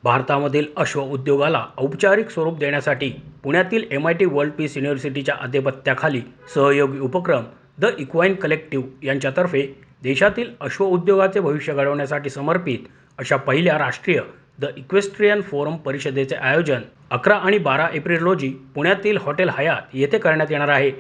भारतामधील अश्व उद्योगाला औपचारिक स्वरूप देण्यासाठी पुण्यातील MIT वर्ल्ड पीस युनिव्हर्सिटीच्या आधिपत्याखाली सहयोगी उपक्रम द इक्वाइन कलेक्टिव्ह यांच्यातर्फे देशातील अश्व उद्योगाचे भविष्य घडवण्यासाठी समर्पित अशा पहिल्या राष्ट्रीय द इक्वेस्ट्रियन फोरम परिषदेचे आयोजन 11 आणि 12 एप्रिल रोजी पुण्यातील हॉटेल हयात येथे करण्यात येणार आहे।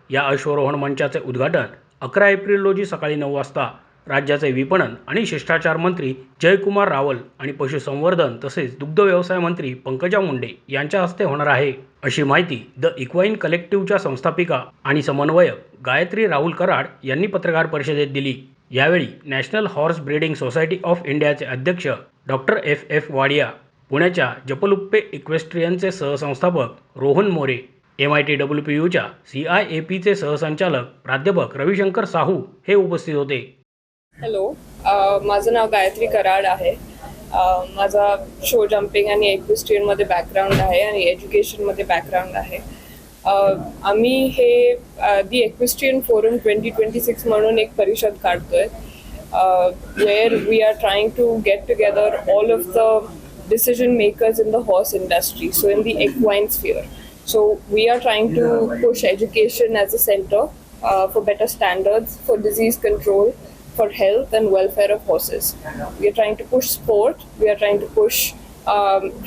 या अश्वारोहण मंचाचे उद्घाटन 11 एप्रिल रोजी सकाळी 9 वाजता राज्याचे विपणन आणि शिष्टाचार मंत्री जयकुमार रावल आणि पशुसंवर्धन तसेच दुग्ध व्यवसाय मंत्री पंकजा मुंडे यांच्या हस्ते होणार आहे, अशी माहिती द इक्वाइन कलेक्टिव्हच्या संस्थापिका आणि समन्वयक गायत्री राहुल कराड यांनी पत्रकार परिषदेत दिली। यावेळी national horse breeding society of इंडियाचे अध्यक्ष डॉक्टर FF वाडिया, पुण्याच्या जपलुप्पे इक्वेस्ट्रियनचे सहसंस्थापक रोहन मोरे, MITWPUच्या CIAPचे सहसंचालक प्राध्यापक रविशंकर साहू हे उपस्थित होते। हॅलो, माझं नाव गायत्री कराड आहे। माझा शो जम्पिंग आणि इक्वेस्ट्रियनमध्ये बॅकग्राऊंड आहे आणि एज्युकेशनमध्ये बॅकग्राऊंड आहे। आम्ही हे दी इक्वेस्ट्रियन फोरम 2026 म्हणून एक परिषद काढतोय, where we are trying to get together all of the decision makers in the horse industry, so in the equine sphere. So we are trying to push education as a center for better standards, for disease control, for health and welfare of horses. We are trying to push sport, we are trying to push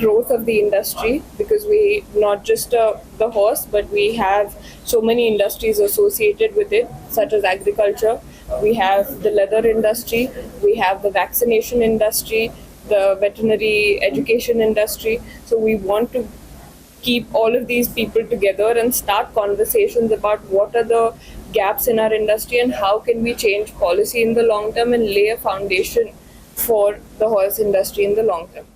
growth of the industry, because we not just the horse, but we have so many industries associated with it, such as agriculture. We have the leather industry, we have the vaccination industry, the veterinary education industry. So we want to keep all of these people together and start conversations about what are the gaps in our industry and how can we change policy in the long term and lay a foundation for the horse industry in the long term.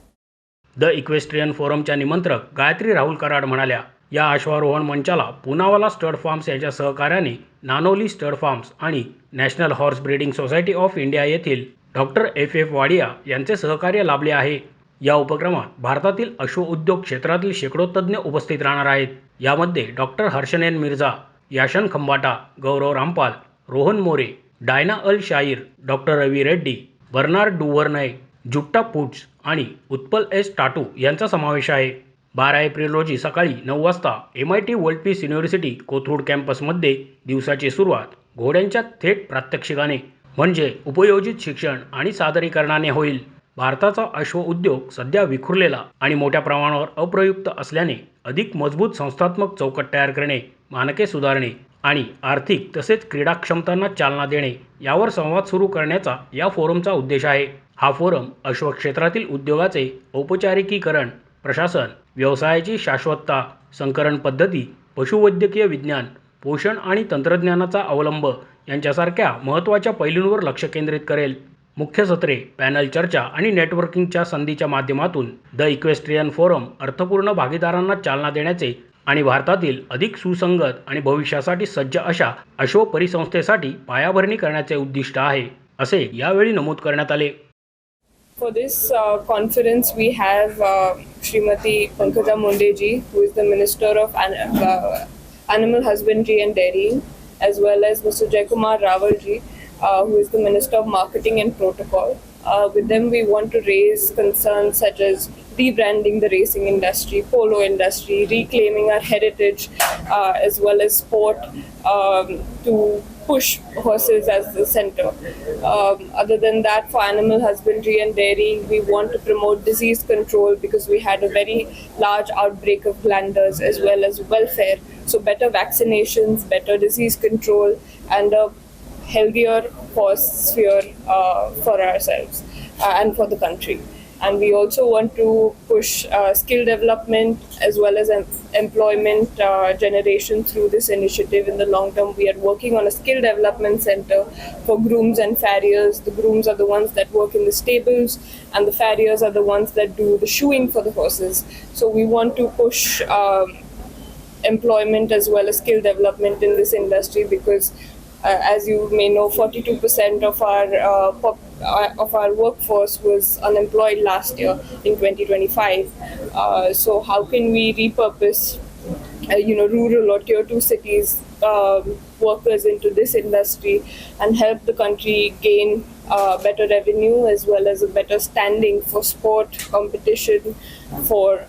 The equestrian फोरमच्या निमंत्रक गायत्री राहुल कराड म्हणाल्या, या अश्वारोहण मंचाला Poonawalla stud farms यांच्या सहकार्याने Nanoli stud farms आणि national horse breeding society of India येथील डॉक्टर FF वाडिया यांचे सहकार्य लाभले आहे। या उपक्रमात भारतातील अश्व उद्योग क्षेत्रातील शेकडो तज्ज्ञ उपस्थित राहणार आहेत। यामध्ये डॉक्टर हर्षनेन मिर्झा, याशन खंबाटा, गौरव रामपाल, रोहन मोरे, डायना अल शाहीर, डॉक्टर रवी रेड्डी, बर्नार्ड डुव्हर्नय, जुट्टा पुट्स आणि उत्पल S टाटू यांचा समावेश आहे। 12 एप्रिल रोजी सकाळी 9 वाजता MIT world peace university Kothrud कॅम्पसमध्ये दिवसाची सुरुवात घोड्यांच्या थेट प्रात्यक्षिकाने म्हणजे उपयोजित शिक्षण आणि सादरीकरणाने होईल। भारताचा अश्व उद्योग सध्या विखुरलेला आणि मोठ्या प्रमाणावर अप्रयुक्त असल्याने अधिक मजबूत संस्थात्मक चौकट तयार करणे, मानके सुधारणे आणि आर्थिक तसेच क्रीडा क्षमतांना चालना देणे यावर संवाद सुरू करण्याचा या फोरमचा उद्देश आहे। हा फोरम अश्व क्षेत्रातील उद्योगाचे औपचारिकीकरण, प्रशासन, व्यवसायाची शाश्वतता, संकरण पद्धती, पशुवैद्यकीय विज्ञान, पोषण आणि तंत्रज्ञानाचा अवलंब यांच्यासारख्या महत्त्वाच्या पैलूंवर लक्ष केंद्रित करेल। मुख्य सत्रे, पॅनल चर्चा आणि नेटवर्किंगच्या संधीच्या माध्यमातून द इक्वेस्ट्रियन फोरम अर्थपूर्ण भागीदारांना चालना देण्याचे आणि भारतातील अधिक सुसंगत आणि भविष्यासाठी सज्ज अशा अश्व परिसंस्थेसाठी पायाभरणी करण्याचे उद्दिष्ट आहे, असे यावेळी नमूद करण्यात आले। For this conference, we have Srimati Pankaja Munde ji, who is the Minister of Animal Husbandry and Dairying, as well as Mr. Jaykumar Rawal ji, who is the Minister of Marketing and Protocol. With them, we want to raise concerns such as rebranding the racing industry, polo industry, reclaiming our heritage, as well as sport, to push horses as the center. Other than that, for animal husbandry and dairying, we want to promote disease control because we had a very large outbreak of glanders, as well as welfare. So better vaccinations, better disease control, and a healthier horse sphere for ourselves and for the country. And we also want to push skill development as well as employment generation through this initiative. In the long term, we are working on a skill development center for grooms and farriers. The grooms are the ones that work in the stables, and the farriers are the ones that do the shoeing for the horses. So we want to push employment as well as skill development in this industry, because as you may know, 42% of our workforce was unemployed last year in 2025. So how can we repurpose rural or tier 2 cities workers into this industry and help the country gain better revenue as well as a better standing for sport competition for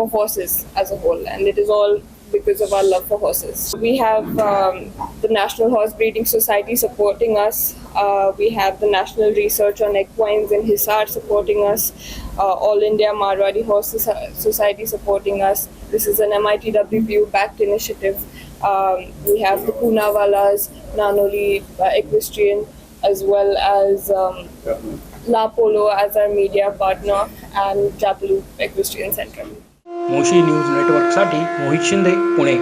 horses as a whole, and it is all because of our love for horses. We have the National Horse Breeding Society supporting us. We have the National Research on Equines in Hisar supporting us. All India Marwari Horse Society supporting us. This is an MITWPU backed initiative. We have the Poonawala's, Nanoli Equestrian, as well as La Polo as our media partner, and Japalu Equestrian Center. Moshi news नेटवर्कसाठी मोहित शिंदे, पुणे.